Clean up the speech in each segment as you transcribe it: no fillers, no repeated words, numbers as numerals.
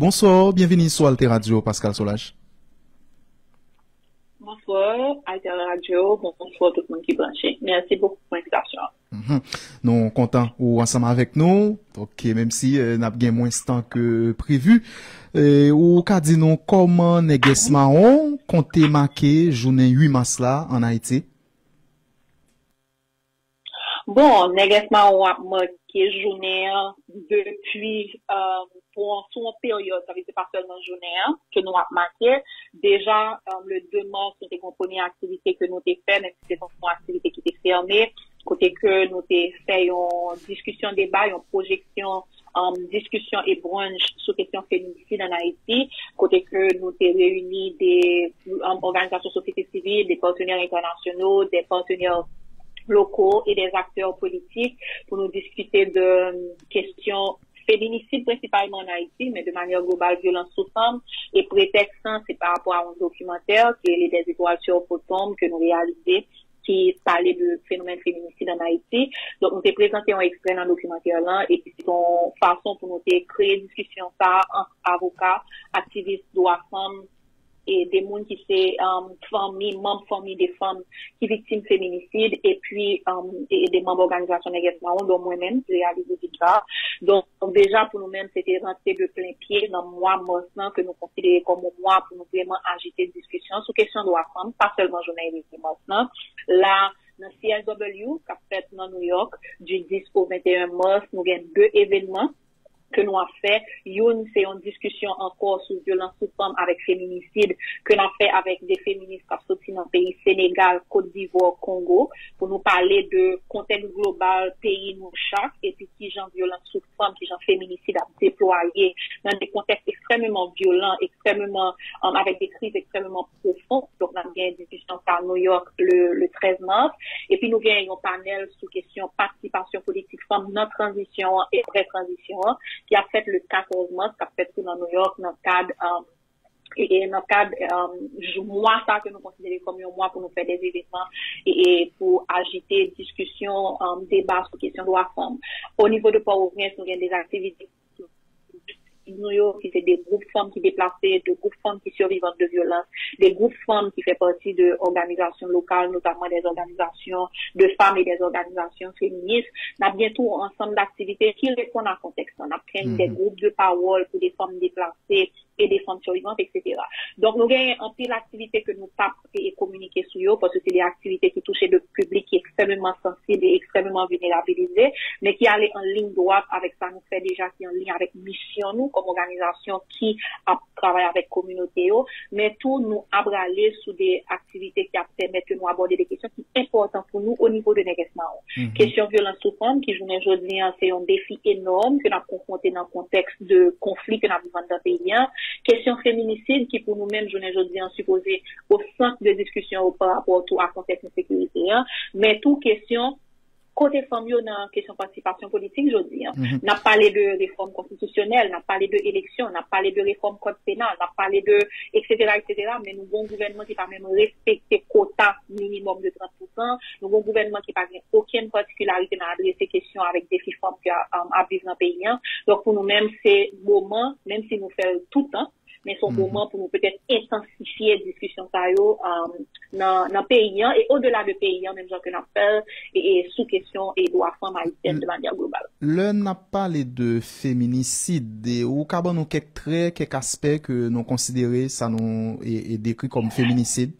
Bonsoir, bienvenue sur Alter Radio, Pascal Solage. Bonsoir, Alter Radio, bonsoir tout le monde qui est branché. Merci beaucoup pour l'invitation. Nous contents ou ensemble avec nous. Ok, même si n'a pas moins de temps que prévu. Ou qu'a dit nous comment Neges Mahon compte marquer journée 8 mars là en Haïti? Bon, Neges Mahon a marqué journée depuis pour une période, ça veut dire pas seulement journée que nous a marqué. Déjà le 2 mars, nous avons une première activité que nous avons fait, même si c'est une activité qui était fermée. Côté que nous avons fait une discussion, débat, une projection, discussion et brunch sur question féminicide en Haïti. Côté que nous avons réuni des organisations de société civile, des partenaires internationaux, des partenaires locaux et des acteurs politiques pour nous discuter de questions féminicides principalement en Haïti, mais de manière globale, violence sous forme. Et prétexte, c'est par rapport à un documentaire qui est Les Étoiles sur Potom que nous réalisons, qui parlait de phénomène féminicide en Haïti. Donc, nous avons présenté un extrait dans le documentaire là, et puis c'est une façon pour nous de créer une discussion ça entre avocats, activistes, droits femmes, et des gens qui c'est famille, membres famille des femmes qui victimes féminicide et puis et des membres d'organisations Neges Mahon, dont moi-même j'ai réalisé ça. Donc déjà pour nous-mêmes c'était rentrer de plein pied dans le mois mars que nous considérons comme un mois pour nous vraiment agiter une discussion sur question de droits femmes, pas seulement journée de mars. Là dans CSW qui a fait dans New York du 10 au 21 mars, nous avons 2 événements que nous avons fait. Une, c'est une discussion encore sur violence sous forme avec féminicide que nous avons fait avec des féministes qui sont sortis dans le pays Sénégal, Côte d'Ivoire, Congo, pour nous parler de contexte global, pays nous chaque, et puis qui genre violence sous forme, qui genre féminicide à déployer dans des contextes extrêmement violents, extrêmement, avec des crises extrêmement profondes. Donc, nous avons une discussion à New York le 13 mars. Et puis, nous avons un panel sur question participation politique femme, notre transition et pré-transition, qui a fait le 14 mars, qui a fait tout dans New York, dans le cadre, mois ça que nous considérons comme un mois pour nous faire des événements et pour agiter discussion, débat sur question de la femme. Au niveau de Port-au-Prince, nous avons des activités New York, qui fait des groupes femmes qui déplacées, des groupes femmes qui survivantes de violence, des groupes femmes qui fait partie de organisations locales, notamment des organisations de femmes et des organisations féministes. On a bientôt un ensemble d'activités qui répondent à un contexte. On a créé des groupes de parole pour des femmes déplacées et des femmes survivantes, etc. Donc, nous avons un pile d'activités que nous tapons et communiquer sur eux parce que c'est des activités qui touchent le public qui est extrêmement sensible et extrêmement vulnérabilisé, mais qui allaient en ligne droite avec ça, nous fait déjà qui est en ligne avec mission, nous, comme organisation qui a travaillé avec communauté, mais tout nous abraler sous des activités qui permettent de nous aborder des questions qui sont importantes pour nous au niveau de Neges Mahon. Question violence sous forme, qui journée aujourd'hui, c'est un défi énorme que nous avons confronté dans le contexte de conflit que nous avons dans le pays. Question féminicide qui pour nous-mêmes, journée aujourd'hui, supposé au centre de discussion par rapport à contexte de sécurité, mais tout question côté femmes, dans la question de participation politique aujourd'hui. On a parlé de réforme constitutionnelle, on a parlé de élections, on a parlé de réforme code pénal, on a parlé de etc., mais nous avons un gouvernement qui n'a pas même respecté quota minimum de 30%, nous avons un gouvernement qui n'a pas aucune particularité dans adresser questions avec des femmes qui vivent dans le pays. Donc pour nous-mêmes, c'est moment, même si nous faisons tout le temps, mais c'est un moment pour nous peut-être intensifier la discussion dans le pays et au-delà du pays, même genre que nous faisons et sous question et droits femmes haïtiennes de manière globale. Le n'a parlé de féminicide ou qu'avons nous quelques traits, quelques aspects que nous considérons ça nous est décrit comme féminicide?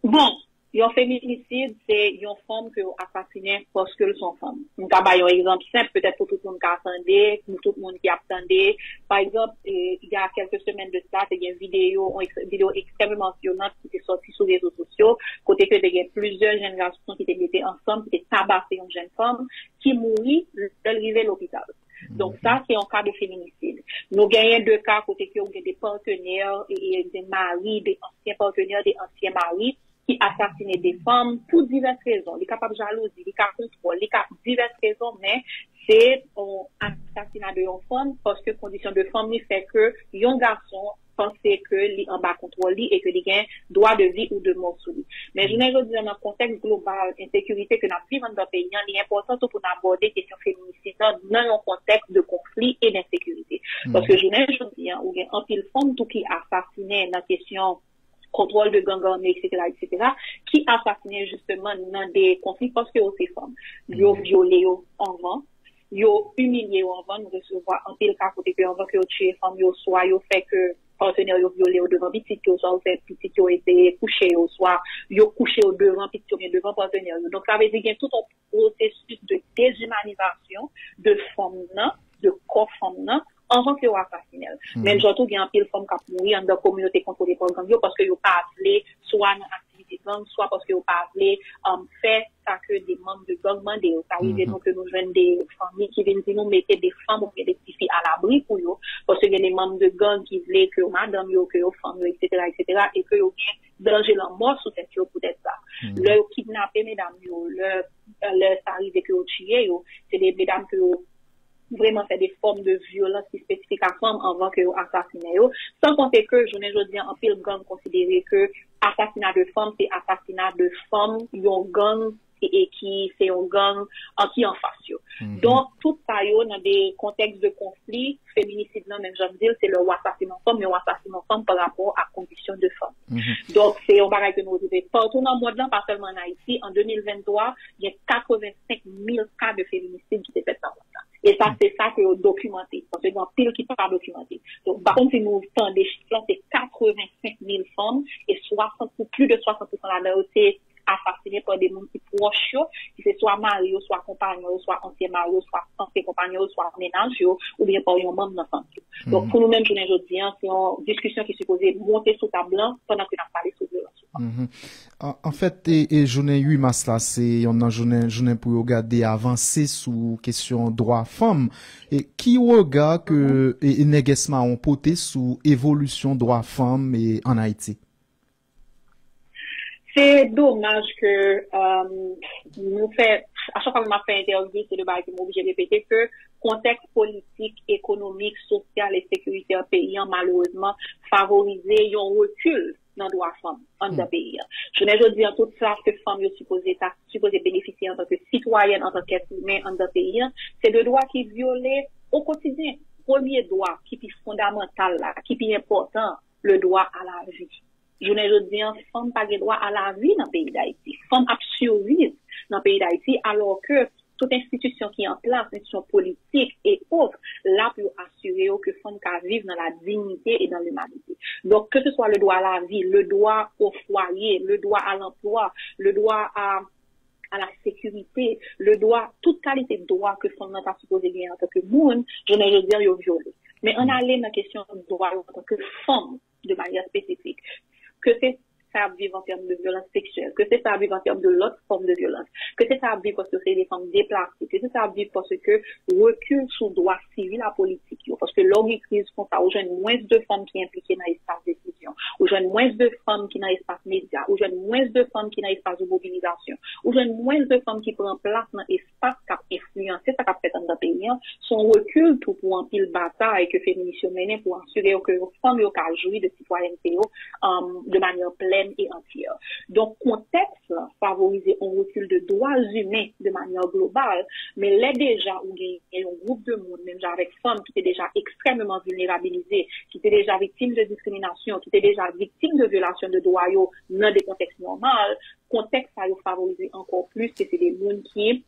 Bon. Un féminicide, c'est une femme que assassinée parce qu'elles sont femmes. On va donner un exemple simple, peut-être pour tout le monde qui attendait, pour tout le monde qui attendait. Par exemple, il y a quelques semaines de ça, il y a une vidéo extrêmement violente qui était sortie sur les réseaux sociaux, côté que il y a plusieurs jeunes garçons qui étaient ensemble, qui étaient tabassés une jeune femme, qui mourit, d'arriver à l'hôpital. Donc ça, c'est un cas de féminicide. Nous gagnons 2 cas côté que on a des partenaires et des maris, des anciens partenaires, des anciens maris, qui assassinait des femmes pour diverses raisons. Les capables de jalousie, les capables de contrôle, les capables de diverses raisons, mais c'est un assassinat de une femme parce que condition de femme fait que un garçon penser que li en bas contrôle li et que li gain droit de vie ou de mort sur lui. Mais je ne veux dire dans le contexte global insécurité que nous vivons dans le pays, il est important pour aborder la question féminicide dans un contexte de conflit et d'insécurité. Parce que je ne veux dire ou un pile femme tout qui assassinait dans la question contrôle de gang armé, etc., qui assassinait justement dans des conflits parce que ces femmes, ils ont violé en vent, yo humilié en vent, nous recevons un pile cas côté que en vent que yo tué femme yo soit yo fait que partenaire yo violé au devant petit yo soit fait petit yo été couché au soit yo couché au devant petit yo bien devant partenaire yo. Donc ça veut dire qu'il y a tout un processus de déshumanisation de femmes là, de corps femmes là avant que yo assassiné. Mais surtout il y a un pile femme qui mourir dans la communauté contrôlée par gang yo parce que yo pas appelé soit dans activité gang soit parce que yo pas appelé fait ça que des membres de gang mandé ça arrive donc que nous joignent des familles qui viennent dire nous mettez des femmes ou des petites filles à l'abri pour yo parce que il y a des membres de gang qui voulaient que madame yo que yo femme etc. et que yo gain danger la mort sous cette yo peut-être ça le kidnapper mesdames yo le ça arrive que yo tuer yo c'est des mesdames que yo vraiment fait des formes de violence qui spécifiques à femmes avant que vous assassinez. Sans compter que, je ne veux dire, en pile gang considérer que assassinat de femmes, c'est assassinat de femmes, yon gang, et qui c'est un gang qui en face. Donc, tout ça, dans des contextes de conflit, féminicide, non, même, j'aime dire, c'est le assassinat de femmes, mais assassinat de femmes par rapport à conditions de femmes. Donc, c'est un bagage que nous disons. Partout dans le monde, pas seulement en Haïti, en 2023, il y a 85 000 cas de féminicide qui s'est fait dans le monde. Et ça, c'est ça que vous documentez. Parce qu'il y a pile qui ne sont pas documentés. Donc, par contre, si nous avons des chiffres, c'est 85 000 femmes et 60, ou plus de 60% là-dedans, c'est assassiné par des gens qui proches, qui c'est soit mari, soit compagnon, soit ancien mari, soit ancien compagnon, soit ménage, ou bien par un membre de la famille. Donc, pour nous-mêmes, je ne dis c'est une discussion qui est supposée monter sous table blanc pendant que nous parlons sur violence. En fait, et journée 8 mars là, c'est on a journée pour regarder avancer sous question droit femme et qui regarde que et négesma ont porté sous évolution droit femme et en Haïti. C'est dommage que nous fait à chaque fois que m'a fait interview c'est le bail que m'obligé de répéter que contexte politique, économique, social et sécurité en pays malheureusement favorisé un recul dans le droit femme en dans pays. Je ne veux dire tout ça que femme est supposée bénéficier en tant que citoyenne, en tant qu'être humain en dans pays, c'est le droit qui est violé au quotidien. Premier droit qui est fondamental là, qui est important, le droit à la vie. Je ne veux dire femme pas droit à la vie dans le pays d'Haïti. Femme a survivre dans le pays d'Haïti alors que toute institution qui est en place, institution politique et autres, là pour assurer que femmes can vivre dans la dignité et dans l'humanité. Donc que ce soit le droit à la vie, le droit au foyer, le droit à l'emploi, le droit à la sécurité, le droit, toute qualité de droit que femmes n'a pas supposé gagner en tant que monde, je ne veux dire yo violé. Mais on allait dans la question du droit en tant que femme de manière spécifique. Que c'est ça vivre en termes de violence sexuelle, que c'est ça vivre en termes de l'autre forme de violence, que c'est ça vivre parce que c'est des femmes déplacées, que c'est ça vivre parce que recul sous droit civil à politique, parce que l'orgue crise comme ça, où j'ai moins de femmes qui sont impliquées dans l'espace de décision, où j'ai moins de femmes qui sont dans l'espace média, où j'ai moins de femmes qui sont dans l'espace de mobilisation, où j'ai moins de femmes qui prennent place dans l'espace qui influence ça qui fait dans le pays, son recul tout pour un pile bataille que féminisme mené pour assurer que les femmes ont jouir de citoyenneté de manière pleine et entière. Donc, contexte là, favoriser un recul de droits humains de manière globale, mais là déjà, où il y a un groupe de monde, même avec femmes qui étaient déjà extrêmement vulnérabilisées, qui étaient déjà victimes de discrimination, qui étaient déjà victimes de violations de droits dans des contextes normaux, contexte ça favoriser encore plus que c'est des mondes qui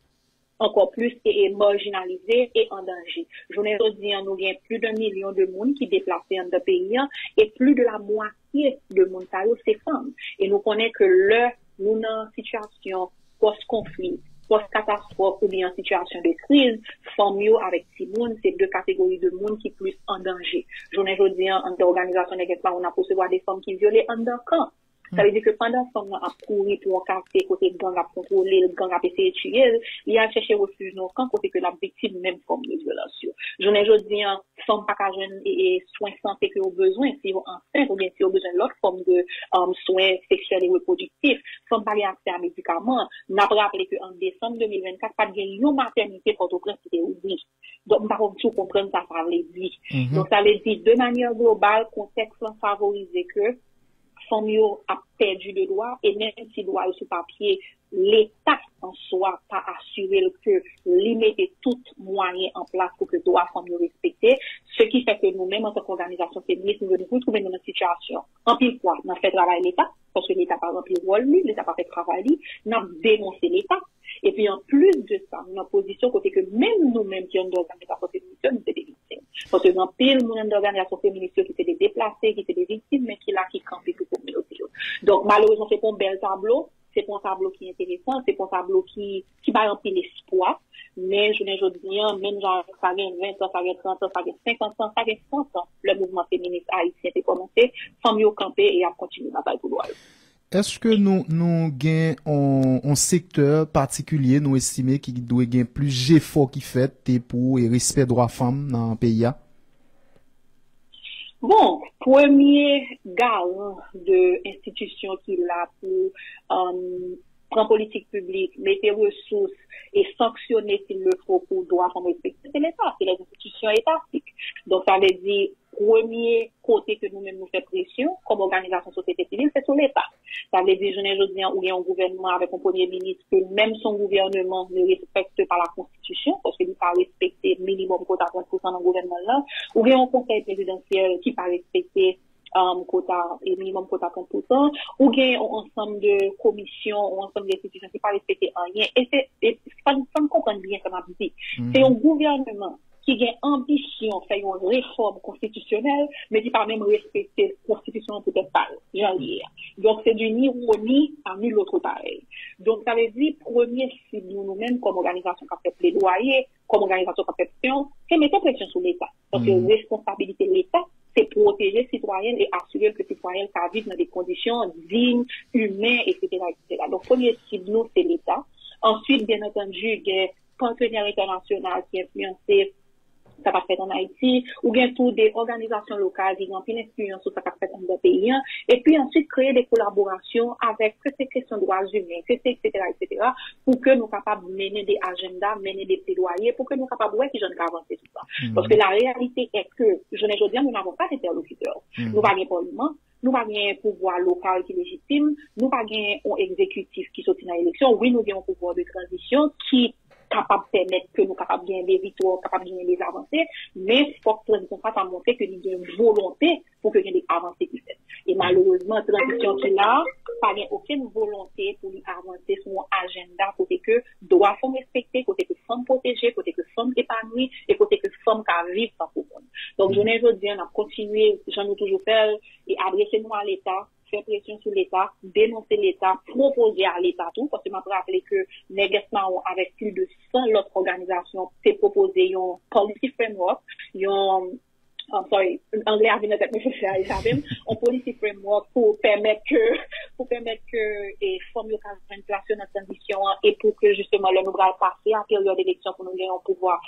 encore plus et marginalisés et en danger. Je ne veux dire, nous avons plus d'1 million de monde qui déplacent dans le pays et plus de la moitié de monde, c'est femmes. Et nous connaissons que nous dans une situation post-conflit, post-catastrophe ou bien en situation de crise, femmes avec ces monde, c'est deux catégories de monde qui sont plus en danger. Je ne veux dire, en organisation on a pour se voir des femmes qui violent en camp. Ça veut dire que pendant qu'on a couru pour un quartier, côté gang a contrôlé, le gang a essayé de tuer, il a cherché refuge dans le camp, côté que la victime même forme de violation. Je n'ai pas dit, sans pas qu'à jeune et soins santé que ont besoin, si vous enceinte ou bien si vous besoin d'autres formes de soins sexuels et reproductifs, sans pas accès à médicaments. N'a pas rappelé qu'en décembre 2024, pas de une maternité Port-au-Prince qui était ouverte. Donc, par contre, vous comprenez ça, ça veut dire. Donc, ça veut dire, de manière globale, contexte favoriser que famille a perdu de droit et même si droit sur papier, l'État en soi pas assuré que limiter tout moyen en place pour que droit famille respecté, ce qui fait que nous-mêmes en tant qu'organisation féministe, nous devons nous trouver dans une situation. En pile quoi, on a fait travail l'État, parce que l'État n'a pas rempli le rôle, l'État n'a pas fait travail, on a dénoncé l'État. Et puis en plus de ça, nous avons position côté que même nous-mêmes qui sommes d'organisation féministe, nous sommes des victimes. Parce que dans pile, nous sommes d'organisation féministe qui étaient des déplacés, qui étaient des victimes, mais qui là, qui campent pour la communauté. Donc malheureusement, c'est pas un bel tableau, c'est pas un tableau qui est intéressant, c'est pas un tableau qui va remplir l'espoir. Mais je n'ai pas dit, même genre, ça gagne 20 ans, ça gagne 30 ans, ça gagne 50 ans, ça gagne 100 ans. Le mouvement féministe haïtien a commencé, sans mieux camper et a continué la bataille pour droit. Est-ce que nous gagnons un secteur particulier, nous estimons qu'il doit gagner plus d'efforts qui fait pour le respect droits femmes dans le pays? Bon, premier garant de institution qui l'a pour prendre politique publique, mettre ressources et sanctionner s'il le faut pour droits femmes respectés, c'est l'État, c'est les institutions étatiques. Donc ça veut dire premier côté que nous-mêmes nous faisons pression comme organisation société civile, c'est sur l'État. Ça veut dire, je n'ai pas dit, où il y a un gouvernement avec un premier ministre que même son gouvernement ne respecte pas la Constitution, parce qu'il n'a pas respecté minimum quota 30% dans le gouvernement là, ou il y a un conseil présidentiel qui n'a pas respecté quota et minimum quota 30%, ou il y a un ensemble de commissions, un ensemble d'institutions qui n'ont pas respecté rien. Et ça me comprend bien comme on dit. C'est un gouvernement qui a ambition de faire une réforme constitutionnelle, mais qui pas même respecter la constitution peut-être pas, j'en hier. Donc, c'est d'une ironie à nul autre pareil. Donc, ça veut dire, premier cible, nous-mêmes, comme organisation qui a fait plaidoyer, comme organisation qui a fait pression, c'est mettre pression sur l'État. Donc, la responsabilité de l'État, c'est protéger les citoyens et assurer que les citoyens vivent dans des conditions dignes, humaines, etc., etc. Donc, premier cible, nous, c'est l'État. Ensuite, bien entendu, il y a partenaires internationaux qui influencent ça va faire en Haïti, ou bien tout des organisations locales qui ont une expérience sur ça va faire dans le pays, et puis ensuite créer des collaborations avec que ces questions de droits humains, que c'est, etc., pour que nous soyons capables de mener des agendas, mener des plaidoyers, pour que nous soyons capables de voir qui j'en ai avancé tout ça. Parce que la réalité est que, je n'ai pas dit, nous n'avons pas d'interlocuteurs. Nous n'avons pas de parlement, nous n'avons pas un pouvoir local qui est légitime, nous n'avons pas un exécutif qui sortit dans l'élection, oui, nous avons un pouvoir de transition qui capable de permettre que nous capables de gagner des victoires, capables de gagner des avancées, mais il faut que la transition fasse montrer que nous avons une volonté pour que nous ayons des avancées qui fait. Et malheureusement, la transition qui là, pas aucune volonté pour nous avancer sur un agenda côté que droits sont respectés, côté que femmes protégées, côté que femmes épanouies et côté que femmes qui vivent sans problème. Donc, je n'ai pas dit, on a continué, j'en ai toujours fait, et adressez-nous à l'État, faire pression sur l'État, dénoncer l'État, proposer à l'État tout, parce que je me rappelle que Negesma, avec plus de 100 autres organisations, s'est proposé un policy framework, anglais a venu avec un policy framework pour permettre que les femmes aient une place dans la transition et pour que justement le nous passer en période d'élection pour nous gagner un pouvoir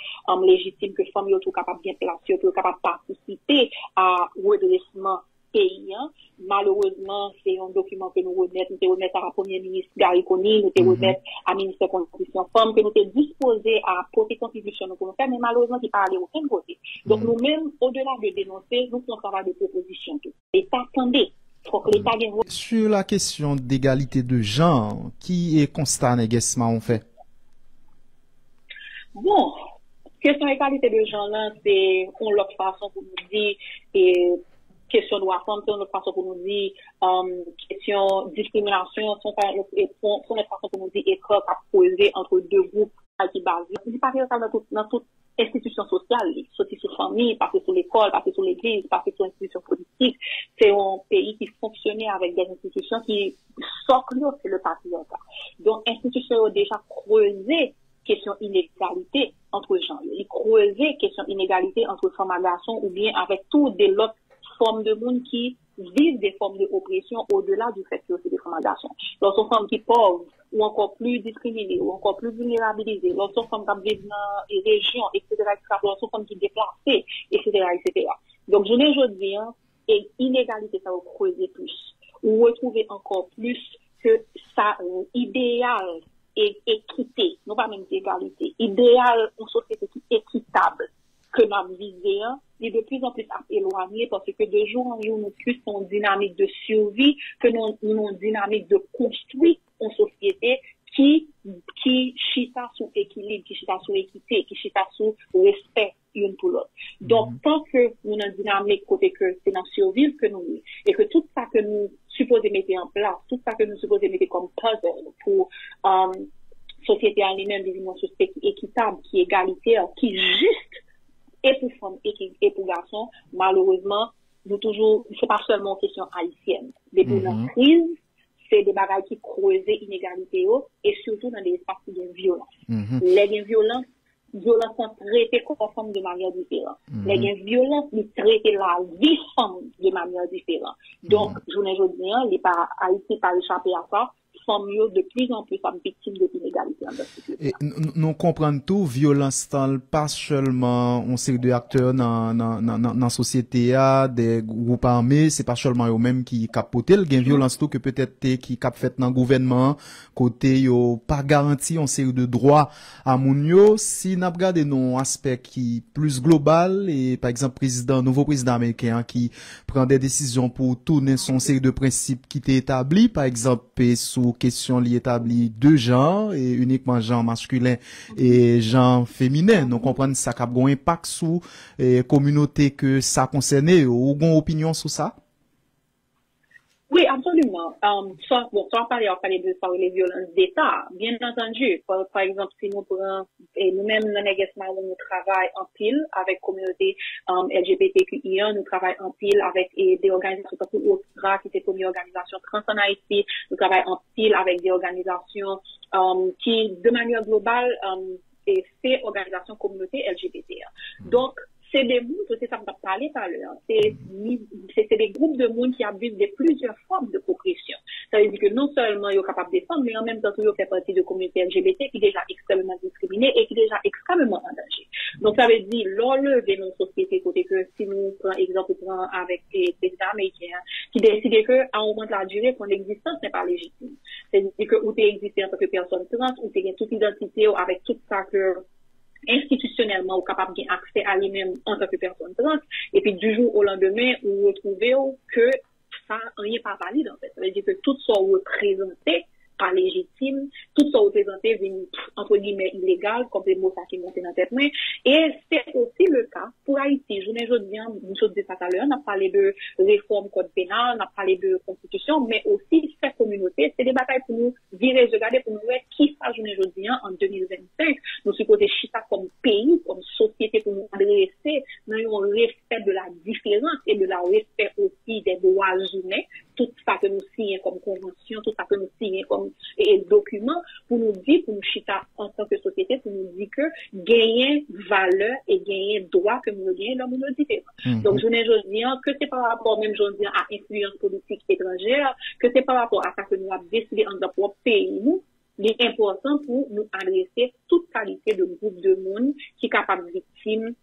légitime que les femmes soient capables de bien placer, pour capables de participer à redressement pays. Malheureusement, c'est un document que nous remettons à la première ministre Gary Coney, nous remettons à la ministre de la Constitution Femmes, que nous sommes disposés à porter contribution pour nous faire, mais malheureusement, qui ne parle aucun côté. Donc, nous-mêmes, au-delà de dénoncer, nous faisons un travail de proposition. L'État, attendez. Sur la question d'égalité de genre, qui est constat négativement on fait? Bon, question d'égalité de genre là, c'est une autre façon pour nous dire et question de droit femme, c'est une autre façon pour nous dire question discrimination, c'est une autre façon pour nous dire écart à poser entre deux groupes qui basent. C'est pas dans toute institution sociale, sortir sur famille, passer sur l'école, passer sur l'église, passer sur l'institution politique. C'est un pays qui fonctionnait avec des institutions qui sortent c'est le patriarcat. Donc, institutions ont déjà creusé question inégalité entre gens. Ils creusaient question inégalité entre femmes et garçons ou bien avec toutes des autres formes de monde qui vivent des formes d'oppression au-delà du fait que c'est des femmes en garçon. Lorsqu'on femmes qui pauvres, ou encore plus discriminées, ou encore plus vulnérabilisées, lorsqu'on femmes qui vivent dans les régions, etc., lorsqu'on femmes qui déplacées, etc., etc. Donc, je ne veux dire, et inégalité, ça va creuser plus. Ou retrouver encore plus que ça, idéal et équité, non pas même d'égalité, idéal, une société qui est équitable, que nous visons, est de plus en plus éloigné parce que de jour en jour, nous plus en dynamique de survie que nous en dynamique de construire une société qui chita sous équilibre, qui chita sous équité, qui chita sous respect une pour l'autre. Donc, tant que nous avons une dynamique côté que c'est dans survie que nous, et que tout ça que nous supposons mettre en place, tout ça que nous supposons mettre comme puzzle pour, société en elle-même, une société qui est équitable, qui est égalitaire, qui est juste, et pour femmes et pour garçons, malheureusement, c'est pas seulement une question haïtienne. Depuis la crise, c'est des bagages qui creusent l'inégalité et surtout dans des espaces de violence. Les violences sont traitées comme forme de manière différente. Les violences, ils traitent la vie femme de manière différente. Donc, je ne dis rien, les pas Haïti pas échappé à ça. Sont mieux de plus en plus femmes victimes de l'inégalité en société. Nous comprenons tout, violence pas seulement on série de acteurs dans société des groupes armés, c'est pas seulement eux-mêmes qui capotent le gain violence tout que peut-être qui cap fait dans gouvernement côté yo pas garanti on série de droits à moun yo. Si n'a regardé non aspect qui plus global et par exemple nouveau président américain qui prend des décisions pour tourner son série de principes qui étaient établis, par exemple sous question liée établie deux genres et uniquement genre masculin et genre féminin. Nous comprenons ça a un impact sur communauté que ça concerne. Ou une opinion sur ça? Oui, absolument. Ça on parlait de les violences d'État. Bien entendu, par exemple, si nous prenons, et nous-mêmes, nous travaillons en pile avec communauté LGBTQI1, nous travaillons en pile avec des organisations comme OSRA, qui est une organisation trans en Haïti, nous travaillons en pile avec des organisations qui, de manière globale, fait organisation communauté LGBT. Donc, c'est des mondes, c'est ça qu'on a parlé tout à l'heure, c'est des groupes de monde qui abusent de plusieurs formes de oppression. Ça veut dire que non seulement ils sont capables de défendre, mais en même temps, ils font partie de communautés LGBT qui sont déjà extrêmement discriminées et qui sont déjà extrêmement en danger. Donc, ça veut dire, l'enlever dans nos sociétés, côté que si nous prenons exemple, avec les présidents américains, qui décident qu'à un moment de la durée, son existence n'est pas légitime. C'est-à-dire que, où tu existes en tant que personne trans, où tu as toute identité, avec tout ça que, institutionnellement ou capable d'accès à lui-même en tant que personne trans, et puis du jour au lendemain, vous retrouvez que ça n'est pas valide en fait. Ça veut dire que tout ça représenté pas légitime, tout ça représenté vient entre guillemets illégal, comme les mots ça qui montent dans la tête. Et c'est aussi le cas pour Haïti. Je ne dis bien, une chose de ça tout à l'heure, on a parlé de réforme code pénal, on a parlé de constitution, mais aussi cette communauté, c'est des batailles pour nous virer, regarder pour nous voir qui ça, je ne dis bien, en 2025, nous supposons chita comme pays, comme société pour nous adresser, nous avons un respect de la différence et de la respect aussi des droits humains, tout ça que nous signons comme convention, tout ça que nous signons comme document, pour nous dire, pour nous chita en tant que société, pour nous dire que gagner valeur et gagner droit que nous gagnons dans nos différents. Donc, je ne dis que c'est par rapport, même je dis à influence politique étrangère, que c'est par rapport à ça que nous avons décidé en notre propre pays, nous, il est important pour nous adresser toute qualité de groupe de monde qui est capable de victime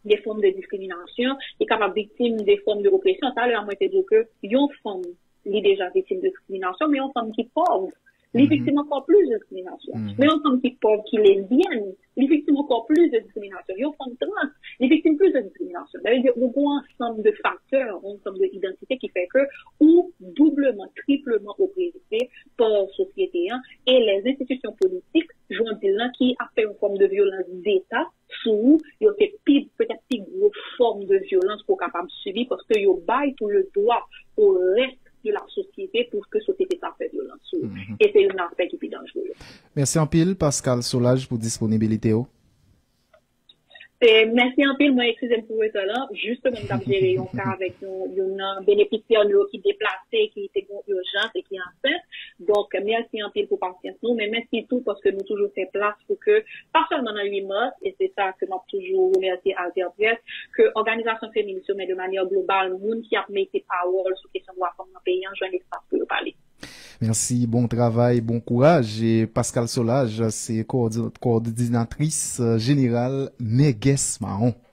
des formes de discrimination, qui est capable de victime des formes de répression. Ça, là, moi, je dis que, une femme, elle est déjà victime de discrimination, mais une femme qui est pauvre, les victimes encore plus de discrimination. Mais une femme qui est pauvre, qui est lesbienne, les victimes encore plus de discrimination. Une femme trans, les victimes plus de discrimination. Ça veut dire, on a un ensemble de facteurs, un ensemble d'identités qui fait que, ou doublement, triplement oppressés par la société, et les institutions politiques, je veux dire là, qui a fait une forme de violence d'État, sous, il y a peut-être plus grosse forme de violence pour capable subir, parce que il y a tout le droit au reste de la société pour que la société soit fait violence. Et c'est un aspect qui est dangereux. Merci en pile, Pascal Solage, pour disponibilité. Merci en pile, moi, excusez-moi pour être là. Justement, nous avons géré un cas avec un bénéficiaire qui est déplacé, qui était en urgence et qui est enceinte. Donc, merci en pile pour patience nous, mais merci tout parce que nous toujours fait place pour que, pas seulement dans 8 mois, et c'est ça que nous toujours remercié Alter Press, que organisation féministe, mais de manière globale, monde qui a mis ses paroles sur question de droits femmes dans le pays, j'ai un espace pour parler. Merci, bon travail, bon courage. Et Pascal Solage, c'est coordinatrice générale Neges Mahon.